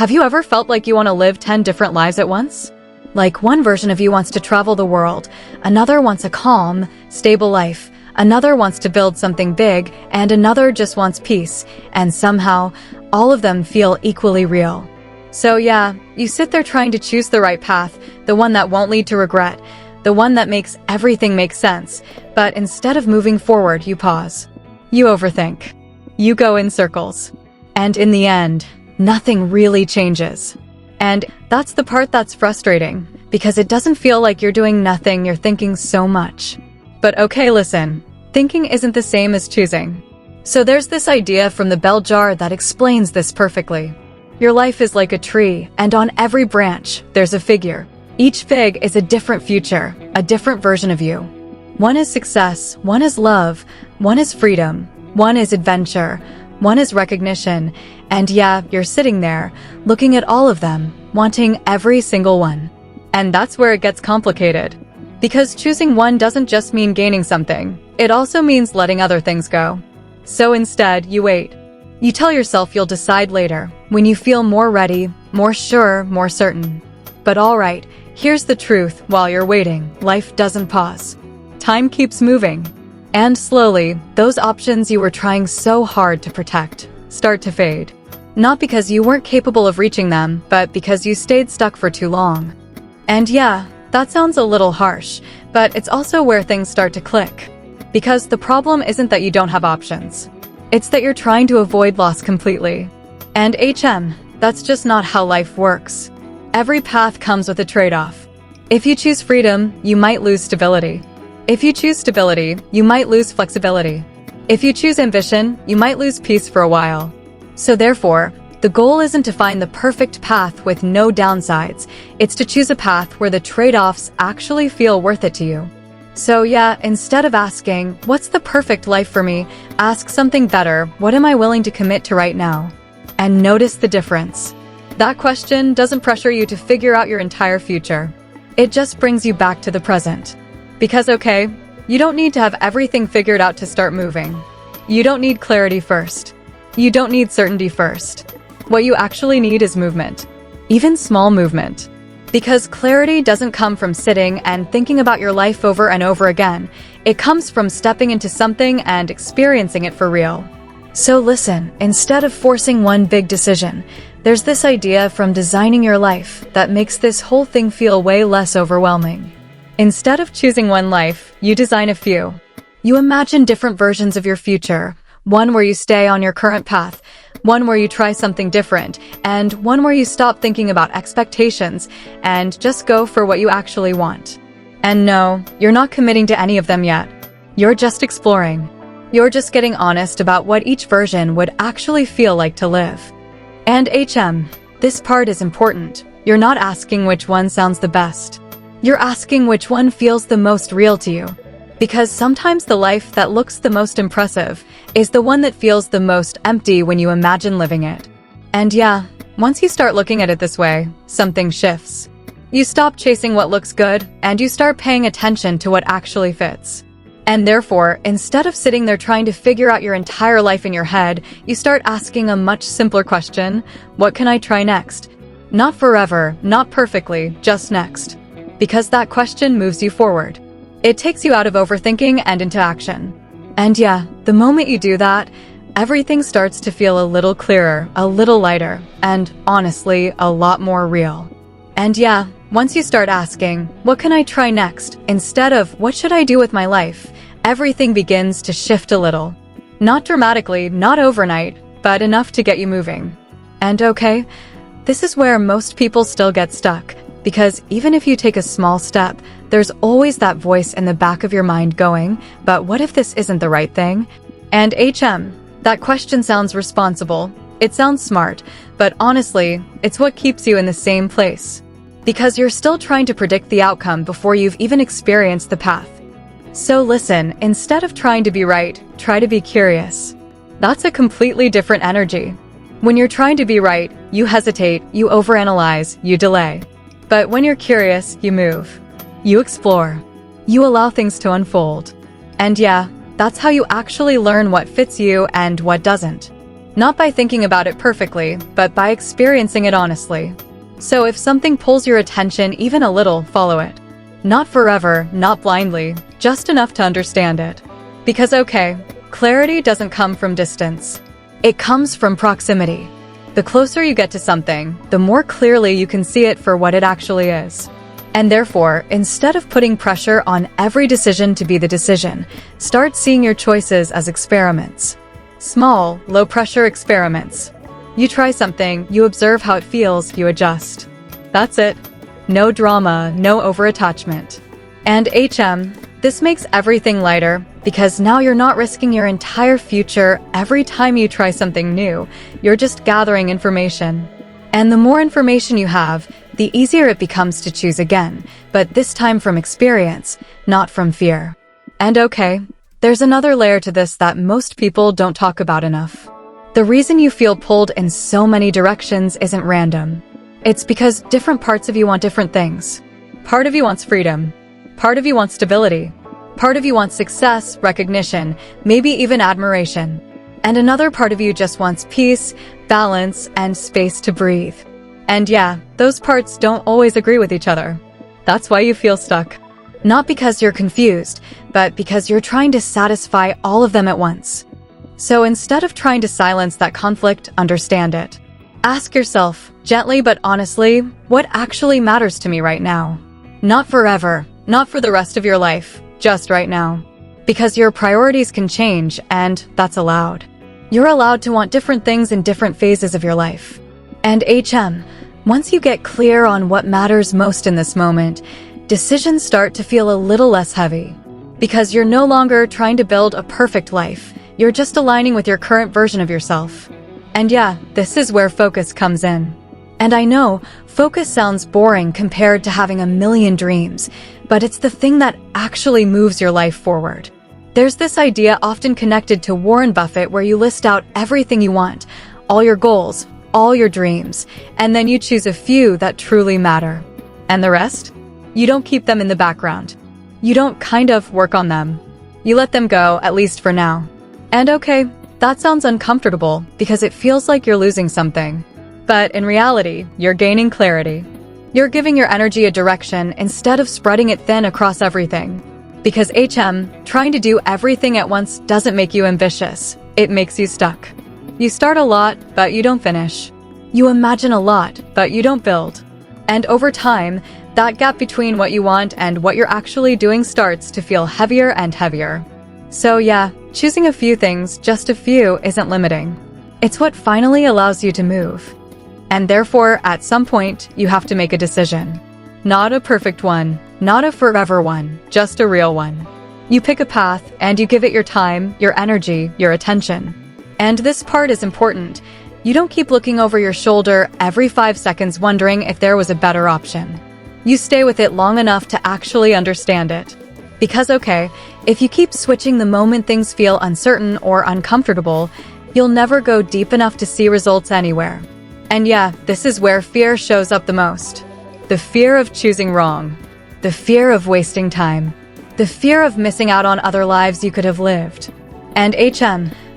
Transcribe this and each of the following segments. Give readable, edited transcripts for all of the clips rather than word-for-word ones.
Have you ever felt like you want to live 10 different lives at once? Like one version of you wants to travel the world, another wants a calm, stable life, another wants to build something big, and another just wants peace, and somehow, all of them feel equally real. So yeah, you sit there trying to choose the right path, the one that won't lead to regret, the one that makes everything make sense, but instead of moving forward, you pause. You overthink. You go in circles. And in the end, nothing really changes. And that's the part that's frustrating, because it doesn't feel like you're doing nothing, you're thinking so much. But okay, listen, thinking isn't the same as choosing. So there's this idea from the bell jar that explains this perfectly. Your life is like a tree, and on every branch, there's a figure. Each fig is a different future, a different version of you. One is success, one is love, one is freedom, one is adventure, one is recognition, and yeah, you're sitting there, looking at all of them, wanting every single one. And that's where it gets complicated. Because choosing one doesn't just mean gaining something, it also means letting other things go. So instead, you wait. You tell yourself you'll decide later, when you feel more ready, more sure, more certain. But alright, here's the truth, while you're waiting, life doesn't pause. Time keeps moving. And slowly, those options you were trying so hard to protect start to fade. Not because you weren't capable of reaching them, but because you stayed stuck for too long. And yeah, that sounds a little harsh, but it's also where things start to click. Because the problem isn't that you don't have options. It's that you're trying to avoid loss completely. And that's just not how life works. Every path comes with a trade-off. If you choose freedom, you might lose stability. If you choose stability, you might lose flexibility. If you choose ambition, you might lose peace for a while. So therefore, the goal isn't to find the perfect path with no downsides. It's to choose a path where the trade-offs actually feel worth it to you. So yeah, instead of asking, what's the perfect life for me, ask something better, what am I willing to commit to right now? And notice the difference. That question doesn't pressure you to figure out your entire future. It just brings you back to the present. Because okay, you don't need to have everything figured out to start moving. You don't need clarity first. You don't need certainty first. What you actually need is movement. Even small movement. Because clarity doesn't come from sitting and thinking about your life over and over again. It comes from stepping into something and experiencing it for real. So listen, instead of forcing one big decision, there's this idea from designing your life that makes this whole thing feel way less overwhelming. Instead of choosing one life, you design a few. You imagine different versions of your future, one where you stay on your current path, one where you try something different, and one where you stop thinking about expectations and just go for what you actually want. And no, you're not committing to any of them yet. You're just exploring. You're just getting honest about what each version would actually feel like to live. And this part is important. You're not asking which one sounds the best. You're asking which one feels the most real to you. Because sometimes the life that looks the most impressive is the one that feels the most empty when you imagine living it. And yeah, once you start looking at it this way, something shifts. You stop chasing what looks good, and you start paying attention to what actually fits. And therefore, instead of sitting there trying to figure out your entire life in your head, you start asking a much simpler question: what can I try next? Not forever, not perfectly, just next. Because that question moves you forward. It takes you out of overthinking and into action. And yeah, the moment you do that, everything starts to feel a little clearer, a little lighter, and honestly, a lot more real. And yeah, once you start asking, what can I try next, instead of what should I do with my life, everything begins to shift a little. Not dramatically, not overnight, but enough to get you moving. And okay, this is where most people still get stuck. Because even if you take a small step, there's always that voice in the back of your mind going, but what if this isn't the right thing? And that question sounds responsible. It sounds smart, but honestly, it's what keeps you in the same place. Because you're still trying to predict the outcome before you've even experienced the path. So listen, instead of trying to be right, try to be curious. That's a completely different energy. When you're trying to be right, you hesitate, you overanalyze, you delay. But when you're curious, you move. You explore. You allow things to unfold. And yeah, that's how you actually learn what fits you and what doesn't. Not by thinking about it perfectly, but by experiencing it honestly. So if something pulls your attention even a little, follow it. Not forever, not blindly, just enough to understand it. Because okay, clarity doesn't come from distance. It comes from proximity. The closer you get to something, the more clearly you can see it for what it actually is. And therefore, instead of putting pressure on every decision to be the decision, start seeing your choices as experiments. Small, low-pressure experiments. You try something, you observe how it feels, you adjust. That's it. No drama, no over-attachment. And this makes everything lighter, because now you're not risking your entire future every time you try something new. You're just gathering information. And the more information you have, the easier it becomes to choose again, but this time from experience, not from fear. And okay, there's another layer to this that most people don't talk about enough. The reason you feel pulled in so many directions isn't random. It's because different parts of you want different things. Part of you wants freedom. Part of you wants stability. Part of you wants success, recognition, maybe even admiration. And another part of you just wants peace, balance, and space to breathe. And yeah, those parts don't always agree with each other. That's why you feel stuck. Not because you're confused, but because you're trying to satisfy all of them at once. So instead of trying to silence that conflict, understand it. Ask yourself, gently but honestly, what actually matters to me right now? Not forever, not for the rest of your life, just right now. Because your priorities can change, and that's allowed. You're allowed to want different things in different phases of your life. And once you get clear on what matters most in this moment, decisions start to feel a little less heavy. Because you're no longer trying to build a perfect life, you're just aligning with your current version of yourself. And yeah, this is where focus comes in. And I know, focus sounds boring compared to having a million dreams, but it's the thing that actually moves your life forward. There's this idea often connected to Warren Buffett where you list out everything you want, all your goals, all your dreams, and then you choose a few that truly matter. And the rest? You don't keep them in the background. You don't kind of work on them. You let them go, at least for now. And okay, that sounds uncomfortable because it feels like you're losing something. But in reality, you're gaining clarity. You're giving your energy a direction instead of spreading it thin across everything. Because trying to do everything at once doesn't make you ambitious. It makes you stuck. You start a lot, but you don't finish. You imagine a lot, but you don't build. And over time, that gap between what you want and what you're actually doing starts to feel heavier and heavier. So yeah, choosing a few things, just a few, isn't limiting. It's what finally allows you to move. And therefore, at some point, you have to make a decision. Not a perfect one, not a forever one, just a real one. You pick a path, and you give it your time, your energy, your attention. And this part is important. You don't keep looking over your shoulder every 5 seconds wondering if there was a better option. You stay with it long enough to actually understand it. Because okay, if you keep switching the moment things feel uncertain or uncomfortable, you'll never go deep enough to see results anywhere. And yeah, this is where fear shows up the most. The fear of choosing wrong. The fear of wasting time. The fear of missing out on other lives you could have lived. And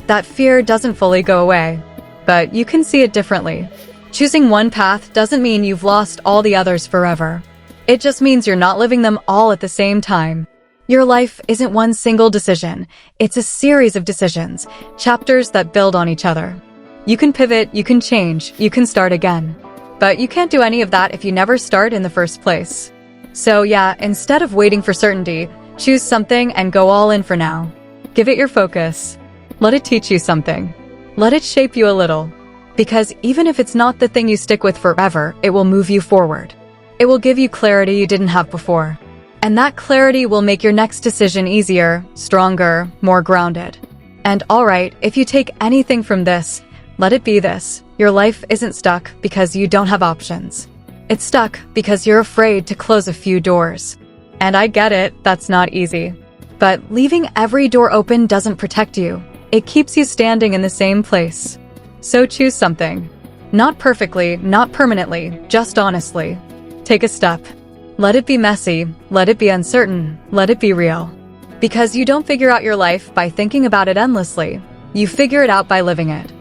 that fear doesn't fully go away. But you can see it differently. Choosing one path doesn't mean you've lost all the others forever. It just means you're not living them all at the same time. Your life isn't one single decision. It's a series of decisions, chapters that build on each other. You can pivot, you can change, you can start again. But you can't do any of that if you never start in the first place. So yeah, instead of waiting for certainty, choose something and go all in for now. Give it your focus. Let it teach you something. Let it shape you a little. Because even if it's not the thing you stick with forever, it will move you forward. It will give you clarity you didn't have before. And that clarity will make your next decision easier, stronger, more grounded. And alright, if you take anything from this, let it be this. Your life isn't stuck because you don't have options. It's stuck because you're afraid to close a few doors. And I get it, that's not easy. But leaving every door open doesn't protect you. It keeps you standing in the same place. So choose something. Not perfectly, not permanently, just honestly. Take a step. Let it be messy, let it be uncertain, let it be real. Because you don't figure out your life by thinking about it endlessly. You figure it out by living it.